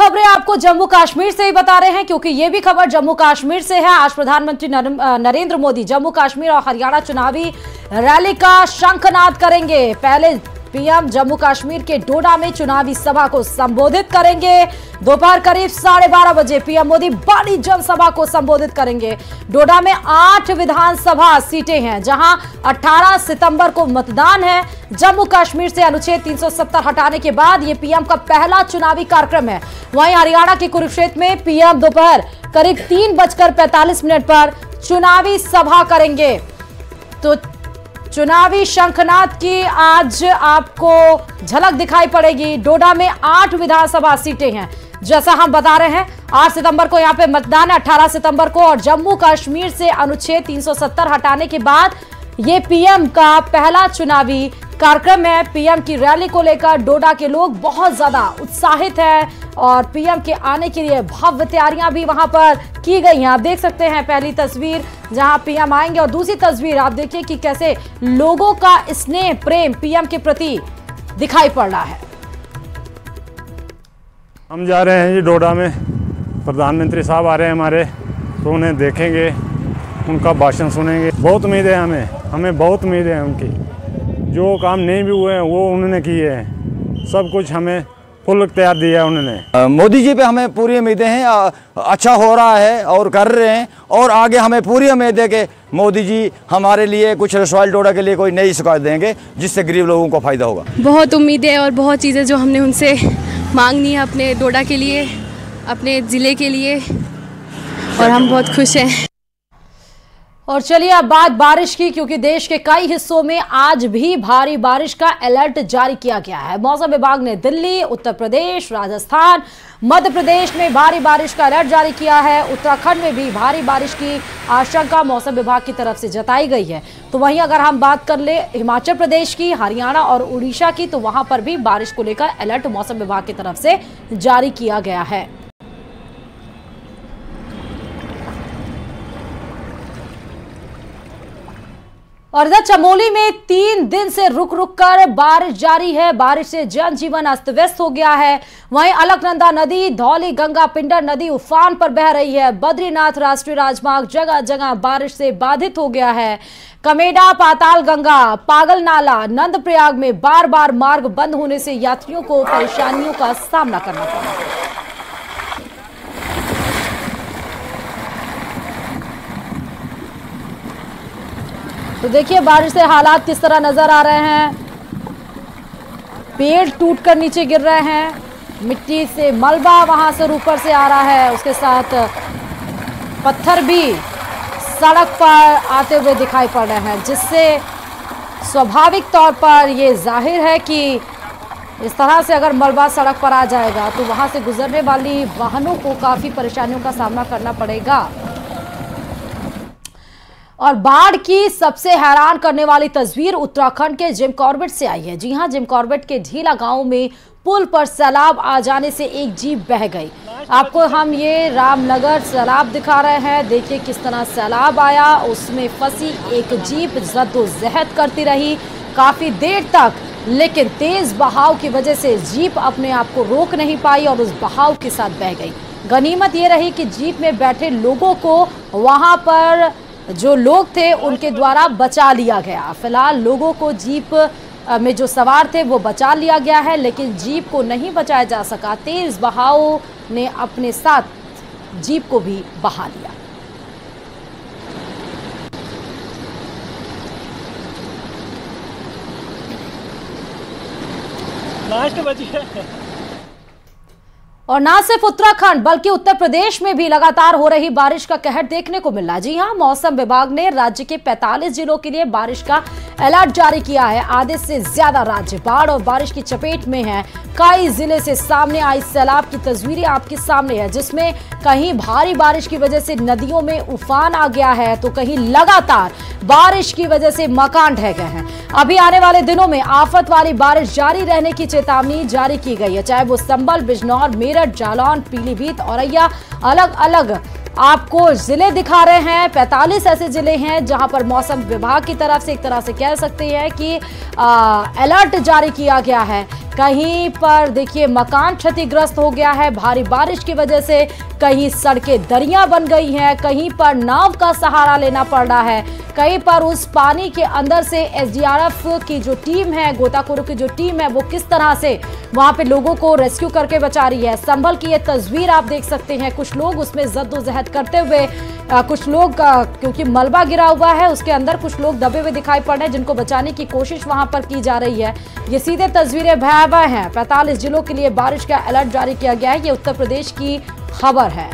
खबरें आपको जम्मू कश्मीर से ही बता रहे हैं, क्योंकि ये भी खबर जम्मू कश्मीर से है। आज प्रधानमंत्री नरेंद्र मोदी जम्मू कश्मीर और हरियाणा चुनावी रैली का शंखनाद करेंगे। पहले पीएम जम्मू कश्मीर के डोडा में चुनावी सभा को संबोधित करेंगे। दोपहर करीब 12:30 बजे पीएम मोदी बड़ी जनसभा को संबोधित करेंगे। डोडा में 8 विधानसभा सीटें हैं, जहां 18 सितंबर को मतदान है। जम्मू कश्मीर से अनुच्छेद 370 हटाने के बाद ये पीएम का पहला चुनावी कार्यक्रम है। वहीं हरियाणा के कुरुक्षेत्र में पीएम दोपहर करीब 3:45 पर चुनावी सभा करेंगे। तो चुनावी शंखनाद की आज आपको झलक दिखाई पड़ेगी। डोडा में 8 विधानसभा सीटें हैं, जैसा हम बता रहे हैं। 8 सितंबर को यहां पे मतदान है, 18 सितंबर को। और जम्मू कश्मीर से अनुच्छेद 370 हटाने के बाद ये पीएम का पहला चुनावी कार्यक्रम है। पीएम की रैली को लेकर डोडा के लोग बहुत ज्यादा उत्साहित हैं और पीएम के आने के लिए भव्य तैयारियां भी वहां पर की गई हैं। आप देख सकते हैं पहली तस्वीर जहां पीएम आएंगे, और दूसरी तस्वीर आप देखिए कि कैसे लोगों का स्नेह प्रेम पीएम के प्रति दिखाई पड़ रहा है। हम जा रहे हैं जी डोडा में, प्रधानमंत्री साहब आ रहे हैं हमारे, तो उन्हें देखेंगे, उनका भाषण सुनेंगे। बहुत उम्मीद है हमें बहुत उम्मीद है उनकी। जो काम नहीं भी हुए हैं वो उन्होंने किए हैं, सब कुछ हमें फुल इख्तियार दिया है उन्होंने। मोदी जी पे हमें पूरी उम्मीदें हैं, अच्छा हो रहा है और कर रहे हैं, और आगे हमें पूरी उम्मीद है कि मोदी जी हमारे लिए कुछ रसवाल डोडा के लिए कोई नई शिकायत देंगे, जिससे गरीब लोगों को फ़ायदा होगा। बहुत उम्मीदें और बहुत चीज़ें जो हमने उनसे मांगनी है अपने डोडा के लिए, अपने ज़िले के लिए, और हम बहुत खुश हैं। और चलिए अब बात बारिश की, क्योंकि देश के कई हिस्सों में आज भी भारी बारिश का अलर्ट जारी किया गया है। मौसम विभाग ने दिल्ली, उत्तर प्रदेश, राजस्थान, मध्य प्रदेश में भारी बारिश का अलर्ट जारी किया है। उत्तराखंड में भी भारी बारिश की आशंका मौसम विभाग की तरफ से जताई गई है। तो वहीं अगर हम बात कर ले हिमाचल प्रदेश की, हरियाणा और उड़ीसा की, तो वहां पर भी बारिश को लेकर अलर्ट मौसम विभाग की तरफ से जारी किया गया है। और इधर चमोली में 3 दिन से रुक रुक कर बारिश जारी है। बारिश से जनजीवन अस्त व्यस्त हो गया है। वहीं अलकनंदा नदी, धौली गंगा, पिंडर नदी उफान पर बह रही है। बद्रीनाथ राष्ट्रीय राजमार्ग जगह जगह बारिश से बाधित हो गया है। कमेडा, पाताल गंगा, पागल नाला, नंदप्रयाग में बार बार मार्ग बंद होने से यात्रियों को परेशानियों का सामना करना पड़ा है। तो देखिए बारिश से हालात किस तरह नजर आ रहे हैं। पेड़ टूटकर नीचे गिर रहे हैं, मिट्टी से मलबा वहां से ऊपर से आ रहा है, उसके साथ पत्थर भी सड़क पर आते हुए दिखाई पड़ रहे हैं, जिससे स्वाभाविक तौर पर ये जाहिर है कि इस तरह से अगर मलबा सड़क पर आ जाएगा तो वहां से गुजरने वाली वाहनों को काफी परेशानियों का सामना करना पड़ेगा। और बाढ़ की सबसे हैरान करने वाली तस्वीर उत्तराखंड के जिम कॉर्बेट से आई है। जी हां, जिम कॉर्बेट के ढीला गांव में पुल पर सैलाब आ जाने से एक जीप बह गई। आपको हम ये रामनगर सैलाब दिखा रहे हैं। देखिए किस तरह सैलाब आया, उसमें फंसी एक जीप जद्दोजहद करती रही काफी देर तक, लेकिन तेज बहाव की वजह से जीप अपने आप को रोक नहीं पाई और उस बहाव के साथ बह गई। गनीमत ये रही कि जीप में बैठे लोगों को वहां पर जो लोग थे उनके द्वारा बचा लिया गया। फिलहाल लोगों को जीप में जो सवार थे वो बचा लिया गया है, लेकिन जीप को नहीं बचाया जा सका। तेज बहाव ने अपने साथ जीप को भी बहा लिया। लास्ट बची है। और ना सिर्फ उत्तराखंड बल्कि उत्तर प्रदेश में भी लगातार हो रही बारिश का कहर देखने को मिल रहा है। जी हां, मौसम विभाग ने राज्य के 45 जिलों के लिए बारिश का अलर्ट जारी किया है। आधे से ज्यादा राज्य बाढ़ और बारिश की चपेट में है। कई जिले से सामने आई सैलाब की तस्वीरें आपके सामने है, जिसमें कहीं भारी बारिश की वजह से नदियों में उफान आ गया है, तो कहीं लगातार बारिश की वजह से मकान ढह गए हैं। अभी आने वाले दिनों में आफत वाली बारिश जारी रहने की चेतावनी जारी की गई है, चाहे वो संभल, बिजनौर, मेरठ, जालौन, पीलीभीत, औरैया, अलग अलग आपको जिले दिखा रहे हैं। 45 ऐसे जिले हैं जहां पर मौसम विभाग की तरफ से एक तरह से कह सकते हैं कि अलर्ट जारी किया गया है कहीं पर देखिए मकान क्षतिग्रस्त हो गया है भारी बारिश की वजह से, कहीं सड़कें दरिया बन गई हैं, कहीं पर नाव का सहारा लेना पड़ रहा है, कहीं पर उस पानी के अंदर से एसडीआरएफ की जो टीम है, गोताखोरों की जो टीम है, वो किस तरह से वहां पे लोगों को रेस्क्यू करके बचा रही है। संभल की ये तस्वीर आप देख सकते हैं, कुछ लोग उसमें जद्दोजहद करते हुए, कुछ लोग क्योंकि मलबा गिरा हुआ है उसके अंदर कुछ लोग दबे हुए दिखाई पड़ रहे हैं, जिनको बचाने की कोशिश वहां पर की जा रही है। ये सीधे तस्वीरें भयावह हैं। 45 जिलों के लिए बारिश का अलर्ट जारी किया गया है, ये उत्तर प्रदेश की खबर है।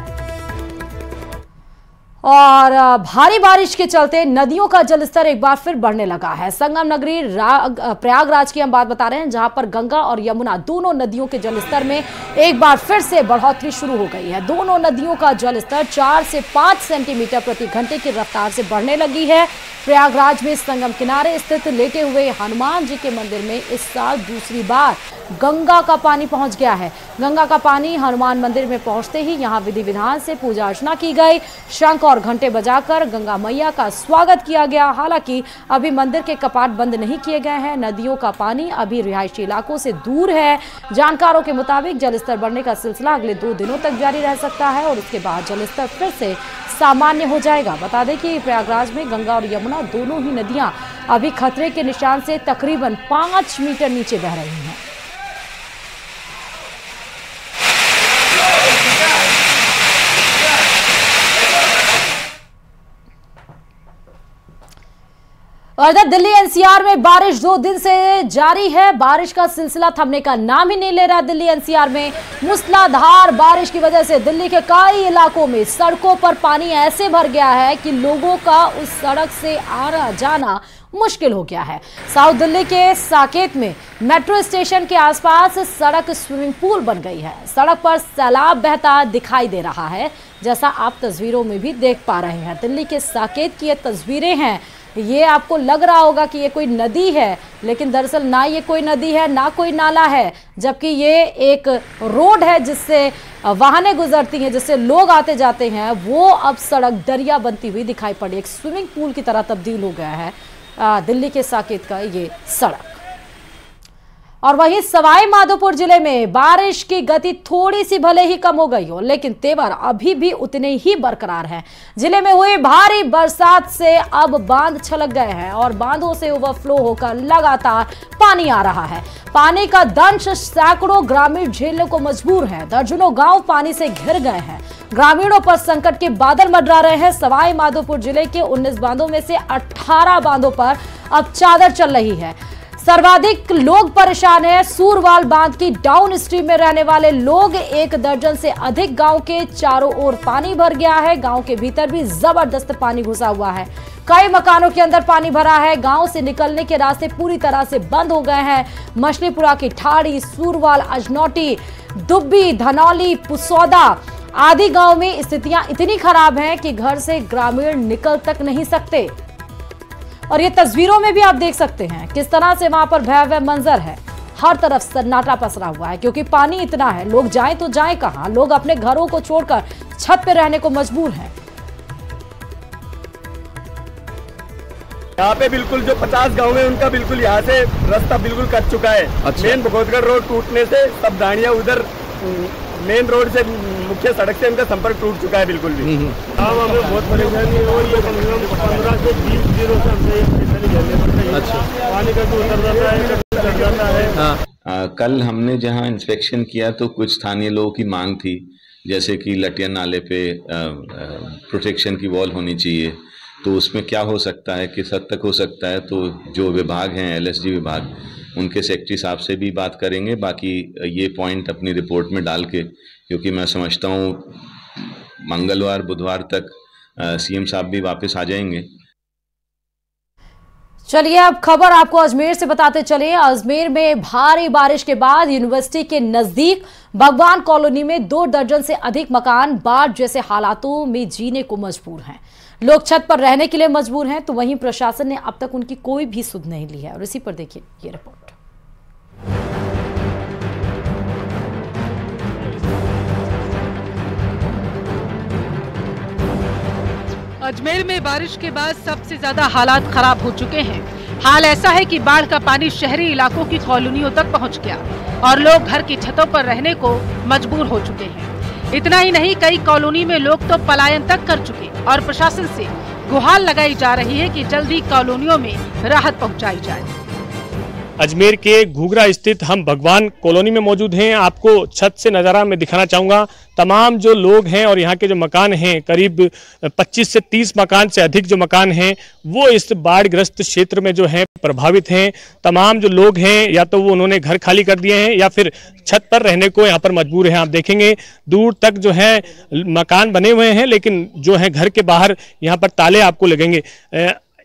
और भारी बारिश के चलते नदियों का जलस्तर एक बार फिर बढ़ने लगा है। संगम नगरी प्रयागराज की हम बात बता रहे हैं, जहां पर गंगा और यमुना दोनों नदियों के जलस्तर में एक बार फिर से बढ़ोतरी शुरू हो गई है। दोनों नदियों का जलस्तर 4 से 5 सेंटीमीटर प्रति घंटे की रफ्तार से बढ़ने लगी है। प्रयागराज में संगम किनारे स्थित लेटे हुए हनुमान जी के मंदिर में इस साल दूसरी बार गंगा का पानी पहुंच गया है। गंगा का पानी हनुमान मंदिर में पहुंचते ही यहां विधि विधान से पूजा अर्चना की गई, शंख और घंटे बजाकर गंगा मैया का स्वागत किया गया। हालांकि अभी मंदिर के कपाट बंद नहीं किए गए हैं। नदियों का पानी अभी रिहायशी इलाकों से दूर है। जानकारों के मुताबिक जलस्तर बढ़ने का सिलसिला अगले 2 दिनों तक जारी रह सकता है और उसके बाद जलस्तर फिर से सामान्य हो जाएगा। बता दें कि प्रयागराज में गंगा और यमुना दोनों ही नदियां अभी खतरे के निशान से तकरीबन 5 मीटर नीचे बह रही हैं। और इधर दिल्ली एनसीआर में बारिश 2 दिन से जारी है। बारिश का सिलसिला थमने का नाम ही नहीं ले रहा। दिल्ली एनसीआर में मूसलाधार बारिश की वजह से दिल्ली के कई इलाकों में सड़कों पर पानी ऐसे भर गया है कि लोगों का उस सड़क से आना जाना मुश्किल हो गया है। साउथ दिल्ली के साकेत में मेट्रो स्टेशन के आसपास सड़क स्विमिंग पूल बन गई है। सड़क पर सैलाब बहता दिखाई दे रहा है, जैसा आप तस्वीरों में भी देख पा रहे हैं। दिल्ली के साकेत की ये तस्वीरें हैं। ये आपको लग रहा होगा कि ये कोई नदी है, लेकिन दरअसल ना ये कोई नदी है ना कोई नाला है, जबकि ये एक रोड है जिससे वाहनें गुजरती हैं, जिससे लोग आते जाते हैं। वो अब सड़क दरिया बनती हुई दिखाई पड़ी, एक स्विमिंग पूल की तरह तब्दील हो गया है दिल्ली के साकेत का ये सड़क। और वहीं सवाई माधोपुर जिले में बारिश की गति थोड़ी सी भले ही कम हो गई हो, लेकिन तेवर अभी भी उतने ही बरकरार हैं। जिले में हुई भारी बरसात से अब बांध छलक गए हैं और बांधों से ओवरफ्लो होकर लगातार पानी आ रहा है। पानी का दंश सैकड़ों ग्रामीण झेलने को मजबूर हैं। दर्जनों गांव पानी से घिर गए हैं। ग्रामीणों पर संकट के बादल मंडरा रहे हैं। सवाई माधोपुर जिले के 19 बांधों में से 18 बांधों पर अब चादर चल रही है। सर्वाधिक लोग परेशान हैं। सूरवाल बांध की डाउन स्ट्रीम में रहने वाले लोग, 1 दर्जन से अधिक गांव के चारों ओर पानी भर गया है। गांव के भीतर भी जबरदस्त पानी घुसा हुआ है। कई मकानों के अंदर पानी भरा है। गांव से निकलने के रास्ते पूरी तरह से बंद हो गए हैं। मछलीपुरा की ठाड़ी, सूरवाल, अजनौटी, दुब्बी, धनौली, पुसौदा आदि गांव में स्थितियां इतनी खराब हैं कि घर से ग्रामीण निकल तक नहीं सकते। और ये तस्वीरों में भी आप देख सकते हैं किस तरह से वहां पर भयावह मंजर है। हर तरफ सन्नाटा पसरा हुआ है क्योंकि पानी इतना है। लोग जाएं तो जाएं कहां? लोग अपने घरों को छोड़कर छत पे रहने को मजबूर हैं। यहाँ पे बिल्कुल जो 50 गांव है उनका बिल्कुल यहाँ से रास्ता बिल्कुल कट चुका है। अच्छा। मेन भगवतगढ़ रोड टूटने से सब गाड़ियाँ उधर मेन रोड से मुख्य सड़क से इनका संपर्क टूट चुका है बिल्कुल भी। हमें बहुत परेशानी है और ये 15 से 20 दिनों से हमसे परेशानी झेलनी पड़ रही है। अच्छा। पानी का जो उतर जाता है, चढ़ जाता है। हाँ। कल हमने जहाँ इंस्पेक्शन किया तो कुछ स्थानीय लोगों की मांग थी, जैसे कि लटिया नाले पे प्रोटेक्शन की वॉल होनी चाहिए। तो उसमें क्या हो सकता है, किस हद तक हो सकता है, तो जो विभाग हैं LSD विभाग, उनके सेक्रेटरी साहब से भी बात करेंगे। बाकी ये पॉइंट अपनी रिपोर्ट में डाल के, क्योंकि मैं समझता हूँ मंगलवार बुधवार तक CM साहब भी वापस आ जाएंगे। चलिए अब खबर आपको अजमेर से बताते चले। अजमेर में भारी बारिश के बाद यूनिवर्सिटी के नजदीक भगवान कॉलोनी में 2 दर्जन से अधिक मकान बाढ़ जैसे हालातों में जीने को मजबूर हैं। लोग छत पर रहने के लिए मजबूर हैं, तो वहीं प्रशासन ने अब तक उनकी कोई भी सुध नहीं ली है। और इसी पर देखिए ये रिपोर्ट। अजमेर में बारिश के बाद सबसे ज्यादा हालात खराब हो चुके हैं। हाल ऐसा है कि बाढ़ का पानी शहरी इलाकों की कॉलोनियों तक पहुंच गया और लोग घर की छतों पर रहने को मजबूर हो चुके हैं। इतना ही नहीं, कई कॉलोनी में लोग तो पलायन तक कर चुके और प्रशासन से गुहार लगाई जा रही है कि जल्दी कॉलोनियों में राहत पहुंचाई जाए। अजमेर के घूघरा स्थित हम भगवान कॉलोनी में मौजूद हैं। आपको छत से नज़ारा मैं दिखाना चाहूँगा। तमाम जो लोग हैं और यहाँ के जो मकान हैं, करीब 25 से 30 मकान से अधिक जो मकान हैं वो इस बाढ़ग्रस्त क्षेत्र में जो है प्रभावित हैं। तमाम जो लोग हैं या तो वो उन्होंने घर खाली कर दिए हैं या फिर छत पर रहने को यहाँ पर मजबूर हैं। आप देखेंगे दूर तक जो है मकान बने हुए हैं, लेकिन जो है घर के बाहर यहाँ पर ताले आपको लगेंगे।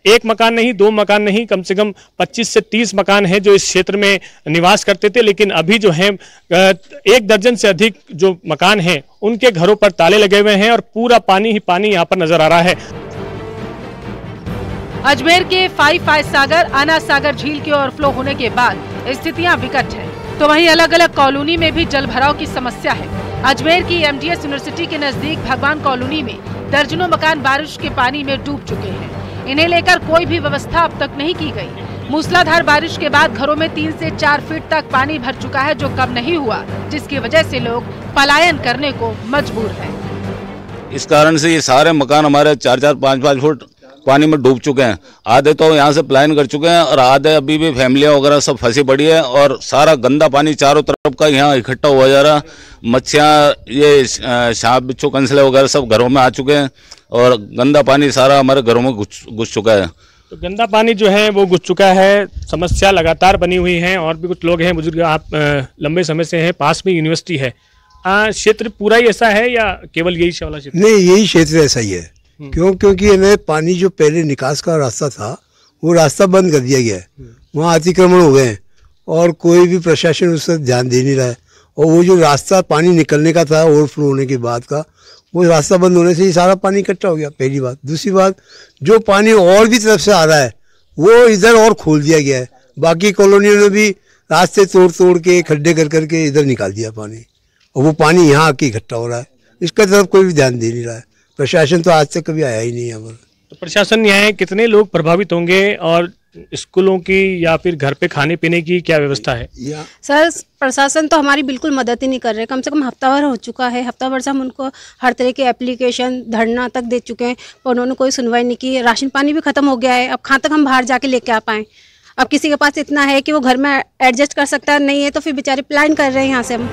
एक मकान नहीं, दो मकान नहीं, कम से कम 25 से 30 मकान हैं जो इस क्षेत्र में निवास करते थे, लेकिन अभी जो है 1 दर्जन से अधिक जो मकान हैं उनके घरों पर ताले लगे हुए हैं और पूरा पानी ही पानी यहाँ पर नजर आ रहा है। अजमेर के फाई सागर आना सागर झील के ओवरफ्लो होने के बाद स्थितियां विकट है, तो वहीं अलग अलग कॉलोनी में भी जल भराव की समस्या है। अजमेर की MDS यूनिवर्सिटी के नजदीक भगवान कॉलोनी में दर्जनों मकान बारिश के पानी में डूब चुके हैं। इन्हें लेकर कोई भी व्यवस्था अब तक नहीं की गई। मूसलाधार बारिश के बाद घरों में 3 से 4 फीट तक पानी भर चुका है, जो कम नहीं हुआ, जिसकी वजह से लोग पलायन करने को मजबूर हैं। इस कारण से ये सारे मकान हमारे 4-4, 5-5 फुट पानी में डूब चुके हैं। आधे तो यहाँ से पलायन कर चुके हैं और आधे अभी भी फैमिलियाँ वगैरह सब फंसी पड़ी है और सारा गंदा पानी चारों तरफ का यहाँ इकट्ठा हुआ जा रहा। मच्छियाँ, ये सांप बिच्छू कंसले वगैरह सब घरों में आ चुके हैं और गंदा पानी सारा हमारे घरों में घुस चुका है। तो गंदा पानी जो है वो घुस चुका है, समस्या लगातार बनी हुई है। और भी कुछ लोग हैं, बुजुर्ग, आप लंबे समय से हैं, पास में यूनिवर्सिटी है। क्षेत्र पूरा ही ऐसा है या केवल यही वाला क्षेत्र? नहीं, यही क्षेत्र ऐसा ही है। क्योंकि इन्हें पानी जो पहले निकास का रास्ता था वो रास्ता बंद कर दिया गया है। वहाँ अतिक्रमण हो गए हैं और कोई भी प्रशासन उस पर ध्यान दे नहीं रहा है। और वो जो रास्ता पानी निकलने का था ओवरफ्लो होने के बाद का, वो रास्ता बंद होने से ही सारा पानी इकट्ठा हो गया, पहली बात। दूसरी बात, जो पानी और भी तरफ से आ रहा है वो इधर और खोल दिया गया है। बाकी कॉलोनियों ने भी रास्ते तोड़ के खड्डे कर करके इधर निकाल दिया पानी, और वो पानी यहाँ आके इकट्ठा हो रहा है। इसका तरफ कोई भी ध्यान दे नहीं रहा है। प्रशासन तो आज तक कभी आया ही नहीं यहाँ पर। तो प्रशासन यहाँ कितने लोग प्रभावित होंगे और स्कूलों की या फिर घर पे खाने पीने की क्या व्यवस्था है? सर, प्रशासन तो हमारी बिल्कुल मदद ही नहीं कर रहे। कम से कम हफ्ता भर हो चुका है। हफ्ता भर से हम उनको हर तरह के एप्लीकेशन, धरना तक दे चुके हैं, पर उन्होंने कोई सुनवाई नहीं की। राशन पानी भी खत्म हो गया है। अब कहाँ तक हम बाहर जाके लेके आ पाएँ? अब किसी के पास इतना है कि वो घर में एडजस्ट कर सकता है, नहीं है तो फिर बेचारे प्लान कर रहे हैं यहाँ से हम।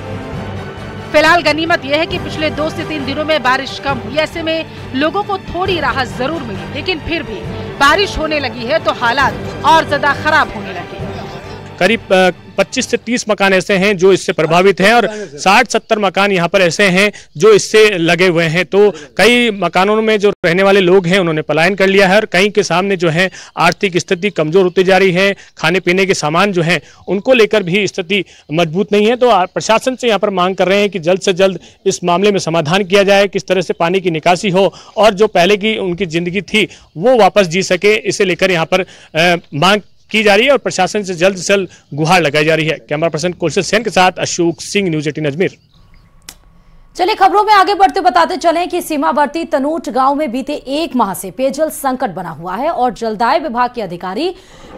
फिलहाल गनीमत यह है कि पिछले 2 से 3 दिनों में बारिश कम हुई, ऐसे में लोगों को थोड़ी राहत जरूर मिली, लेकिन फिर भी बारिश होने लगी है तो हालात और ज्यादा खराब होने लगे। करीब 25 से 30 मकान ऐसे हैं जो इससे प्रभावित हैं और 60-70 मकान यहाँ पर ऐसे हैं जो इससे लगे हुए हैं। तो कई मकानों में जो रहने वाले लोग हैं उन्होंने पलायन कर लिया है और कई के सामने जो है आर्थिक स्थिति कमजोर होती जा रही है। खाने पीने के सामान जो हैं उनको लेकर भी स्थिति मजबूत नहीं है। तो प्रशासन से यहाँ पर मांग कर रहे हैं कि जल्द से जल्द इस मामले में समाधान किया जाए, किस तरह से पानी की निकासी हो और जो पहले की उनकी जिंदगी थी वो वापस जी सके, इसे लेकर यहाँ पर मांग की जा रही है और प्रशासन से जल्द गुहार लगाई जा रही है। कैमरा पर्सन कौशल सेन के साथ अशोक सिंह, न्यूज़ 18 अजमेर। चलिए खबरों में आगे बढ़ते बताते चलें कि सीमावर्ती तनूट गांव में बीते 1 माह से पेयजल संकट बना हुआ है और जलदाय विभाग के अधिकारी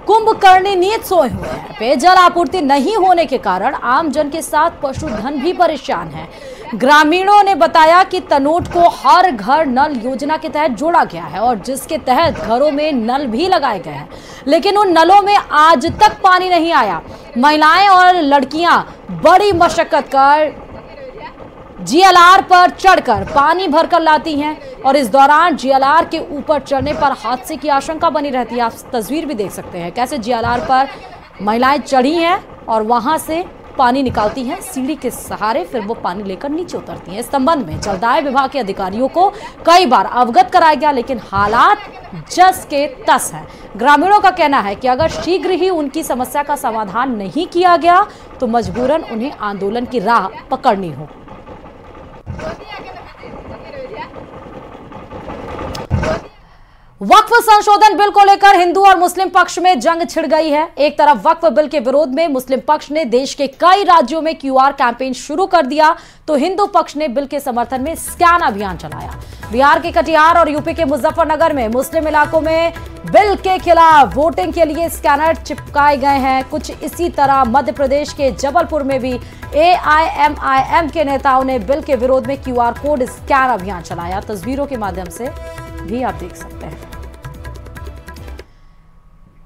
कुंभकर्णी नींद सोए हुए हैं। पेयजल आपूर्ति नहीं होने के कारण आमजन के साथ पशुधन भी परेशान है। ग्रामीणों ने बताया कि तनूट को हर घर नल योजना के तहत जोड़ा गया है और जिसके तहत घरों में नल भी लगाए गए हैं, लेकिन उन नलों में आज तक पानी नहीं आया। महिलाएं और लड़कियां बड़ी मशक्कत कर GLR पर चढ़कर पानी भरकर लाती हैं और इस दौरान GLR के ऊपर चढ़ने पर हादसे की आशंका बनी रहती है। आप तस्वीर भी देख सकते हैं कैसे GLR पर महिलाएं चढ़ी हैं और वहां से पानी निकालती हैं सीढ़ी के सहारे, फिर वो पानी लेकर नीचे उतरती हैं। इस संबंध में जलदाय विभाग के अधिकारियों को कई बार अवगत कराया गया, लेकिन हालात जस के तस हैं। ग्रामीणों का कहना है कि अगर शीघ्र ही उनकी समस्या का समाधान नहीं किया गया तो मजबूरन उन्हें आंदोलन की राह पकड़नी हो। वक्फ संशोधन बिल को लेकर हिंदू और मुस्लिम पक्ष में जंग छिड़ गई है। एक तरफ वक्फ बिल के विरोध में मुस्लिम पक्ष ने देश के कई राज्यों में QR कैंपेन शुरू कर दिया, तो हिंदू पक्ष ने बिल के समर्थन में स्कैन अभियान चलाया। बिहार के कटिहार और यूपी के मुजफ्फरनगर में मुस्लिम इलाकों में बिल के खिलाफ वोटिंग के लिए स्कैनर चिपकाए गए हैं। कुछ इसी तरह मध्य प्रदेश के जबलपुर में भी AIMIM के नेताओं ने बिल के विरोध में QR कोड स्कैन अभियान चलाया। तस्वीरों के माध्यम से भी आप देख सकते हैं।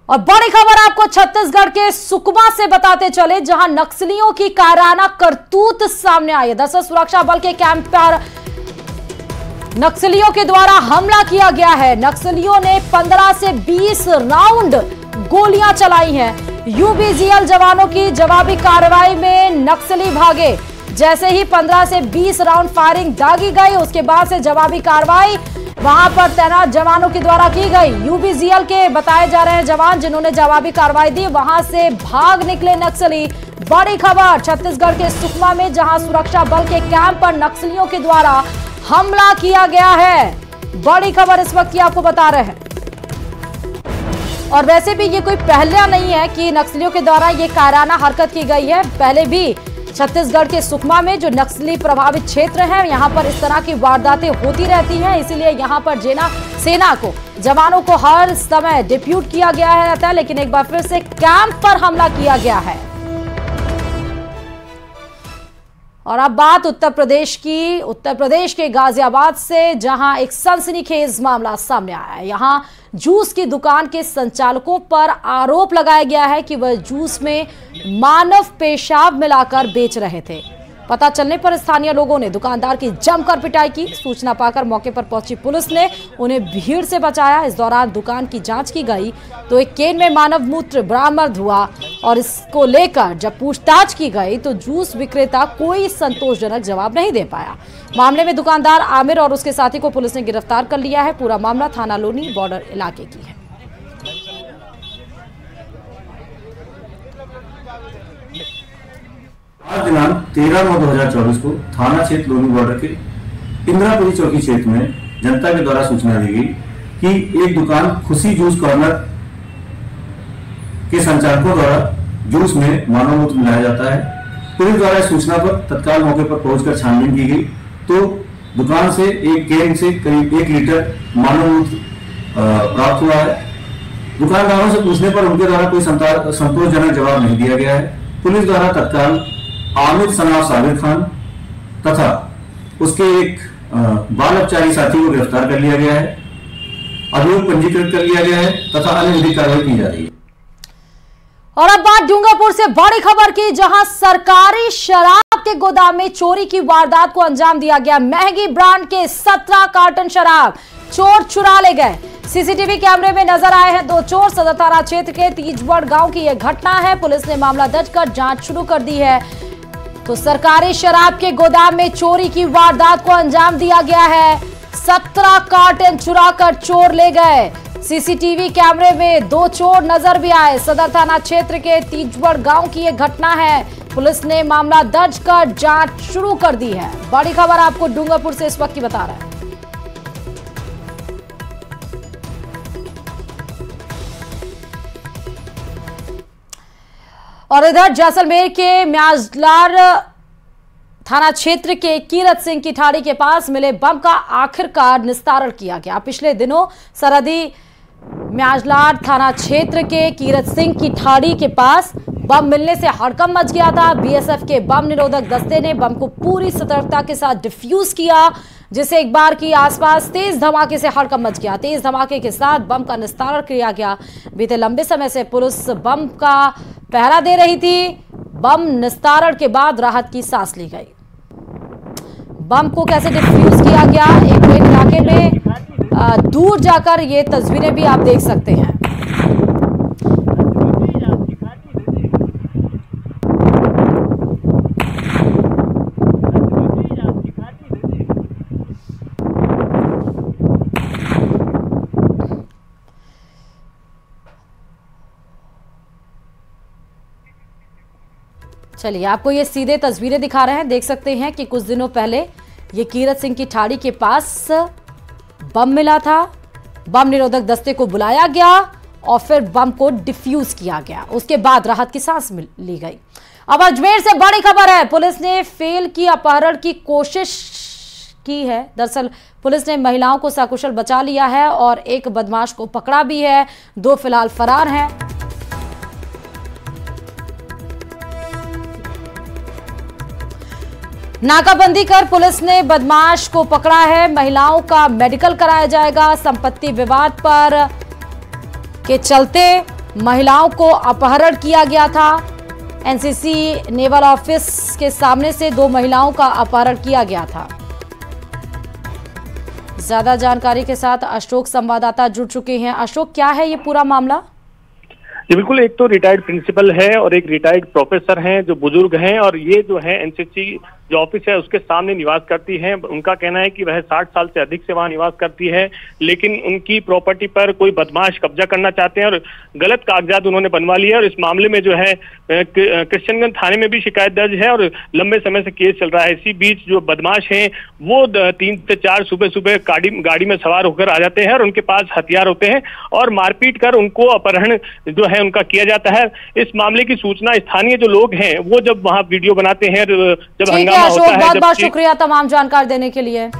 और बड़ी खबर आपको छत्तीसगढ़ के सुकमा से बताते चले, जहां नक्सलियों की कायराना करतूत सामने आई है। दरअसल सुरक्षा बल के कैंप पर नक्सलियों के द्वारा हमला किया गया है। नक्सलियों ने 15 से 20 राउंड गोलियां चलाई हैं। UBGL जवानों की जवाबी कार्रवाई में नक्सली भागे। जैसे ही 15 से 20 राउंड फायरिंग दागी गई, उसके बाद से जवाबी कार्रवाई वहां पर तैनात जवानों के द्वारा की गई। UBGL के बताए जा रहे हैं जवान जिन्होंने जवाबी कार्रवाई दी, वहां से भाग निकले नक्सली। बड़ी खबर छत्तीसगढ़ के सुकमा में, जहां सुरक्षा बल के कैंप पर नक्सलियों के द्वारा हमला किया गया है। बड़ी खबर इस वक्त की आपको बता रहे हैं। और वैसे भी ये कोई पहला नहीं है कि नक्सलियों के द्वारा ये कायराना हरकत की गई है। पहले भी छत्तीसगढ़ के सुकमा में जो नक्सली प्रभावित क्षेत्र है, यहाँ पर इस तरह की वारदातें होती रहती हैं। इसीलिए यहाँ पर सेना को, जवानों को हर समय डिप्यूट किया गया रहता है, लेकिन एक बार फिर से कैंप पर हमला किया गया है। और अब बात उत्तर प्रदेश की, उत्तर प्रदेश के गाजियाबाद से, जहां एक सनसनीखेज मामला सामने आया है। यहां जूस की दुकान के संचालकों पर आरोप लगाया गया है कि वह जूस में मानव पेशाब मिलाकर बेच रहे थे। पता चलने पर स्थानीय लोगों ने दुकानदार की जमकर पिटाई की। सूचना पाकर मौके पर पहुंची पुलिस ने उन्हें भीड़ से बचाया। इस दौरान दुकान की जांच की गई तो एक केन में मानव मूत्र बरामद हुआ और इसको लेकर जब पूछताछ की गई तो जूस विक्रेता कोई संतोषजनक जवाब नहीं दे पाया। मामले में दुकानदार आमिर और उसके साथी को पुलिस ने गिरफ्तार कर लिया है। पूरा मामला थाना लोनी बॉर्डर इलाके की है। आज दिनांक 13/9/2024 को थाना क्षेत्र लोनी बॉर्डर के इंदिरापुरी चौकी क्षेत्र में जनता के द्वारा सूचना दी गई कि एक दुकान खुशी जूस कॉर्नर के संचालकों द्वारा जूस में मानव मूत्र मिलाया जाता है। पुलिस द्वारा सूचना पर तत्काल मौके पर पहुंचकर छानबीन की गई तो दुकान से एक केन से करीब 1 लीटर मानव मूत्र प्राप्त हुआ है। दुकानदारों से पूछने पर उनके द्वारा कोई संतोषजनक जवाब नहीं दिया गया है। पुलिस द्वारा तत्काल आमिर सनाफ साबिर खान तथा उसके एक बाल अपचारी साथी को गिरफ्तार कर लिया गया है। अभियोग पंजीकृत कर लिया गया है तथा अन्य विधिक कार्रवाई की जा रही है। और अब बात डूंगरपुर से बड़ी खबर की, जहां सरकारी शराब के गोदाम में चोरी की वारदात को अंजाम दिया गया। महंगी ब्रांड के 17 कार्टन शराब चोर चुरा ले गए। सीसीटीवी कैमरे में नजर आए हैं 2 चोर। सदर थाना क्षेत्र के तीजबड़ गांव की यह घटना है। पुलिस ने मामला दर्ज कर जांच शुरू कर दी है। तो सरकारी शराब के गोदाम में चोरी की वारदात को अंजाम दिया गया है। 17 कार्टन चुरा कर चोर ले गए। सीसीटीवी कैमरे में 2 चोर नजर भी आए। सदर थाना क्षेत्र के तीजबड़ गांव की यह घटना है। पुलिस ने मामला दर्ज कर जांच शुरू कर दी है। बड़ी खबर आपको डूंगरपुर से इस वक्त की बता रहा है। और इधर जैसलमेर के म्याजलार थाना क्षेत्र के कीरत सिंह की ठाड़ी के पास मिले बम का आखिरकार निस्तारण किया गया। पिछले दिनों सरहदी म्याजलार थाना क्षेत्र के कीरत सिंह की ठाड़ी के पास बम मिलने से हड़कंप मच गया था। बीएसएफ के बम निरोधक दस्ते ने बम को पूरी सतर्कता के साथ डिफ्यूज किया, जिससे एक बार की आसपास तेज धमाके से हड़कंप मच गया। तेज धमाके के साथ बम का निस्तारण किया गया। बीते लंबे समय से पुलिस बम का पहरा दे रही थी। बम निस्तारण के बाद राहत की सांस ली गई। बम को कैसे डिफ्यूज किया गया, एक इलाके में दूर जाकर ये तस्वीरें भी आप देख सकते हैं। चलिए आपको ये सीधे तस्वीरें दिखा रहे हैं। देख सकते हैं कि कुछ दिनों पहले ये कीरत सिंह की ठाड़ी के पास बम मिला था। बम निरोधक दस्ते को बुलाया गया और फिर बम को डिफ्यूज किया गया। उसके बाद राहत की सांस ली गई। अब अजमेर से बड़ी खबर है। पुलिस ने फेल की अपहरण की कोशिश की है। दरअसल पुलिस ने महिलाओं को सकुशल बचा लिया है और एक बदमाश को पकड़ा भी है। 2 फिलहाल फरार हैं। नाकाबंदी कर पुलिस ने बदमाश को पकड़ा है। महिलाओं का मेडिकल कराया जाएगा। संपत्ति विवाद पर के चलते महिलाओं को अपहरण किया गया था। एनसीसी नेवल ऑफिस के सामने से 2 महिलाओं का अपहरण किया गया था। ज्यादा जानकारी के साथ अशोक संवाददाता जुड़ चुके हैं। अशोक, क्या है ये पूरा मामला? जी बिल्कुल, एक तो रिटायर्ड प्रिंसिपल है और एक रिटायर्ड प्रोफेसर हैं जो बुजुर्ग हैं, और ये जो है एनसीसी जो ऑफिस है उसके सामने निवास करती हैं। उनका कहना है कि वह 60 साल से अधिक से वहां निवास करती है, लेकिन उनकी प्रॉपर्टी पर कोई बदमाश कब्जा करना चाहते हैं और गलत कागजात उन्होंने बनवा लिए। और इस मामले में जो है कृष्णगंज थाने में भी शिकायत दर्ज है और लंबे समय से केस चल रहा है। इसी बीच जो बदमाश हैं वो 3 से 4 सुबह गाड़ी में सवार होकर आ जाते हैं और उनके पास हथियार होते हैं और मारपीट कर उनको अपहरण जो है उनका किया जाता है। इस मामले की सूचना स्थानीय जो लोग हैं वो जब वहां वीडियो बनाते हैं, जब हंगामा अशोक, बहुत बहुत शुक्रिया तमाम जानकारी देने के लिए।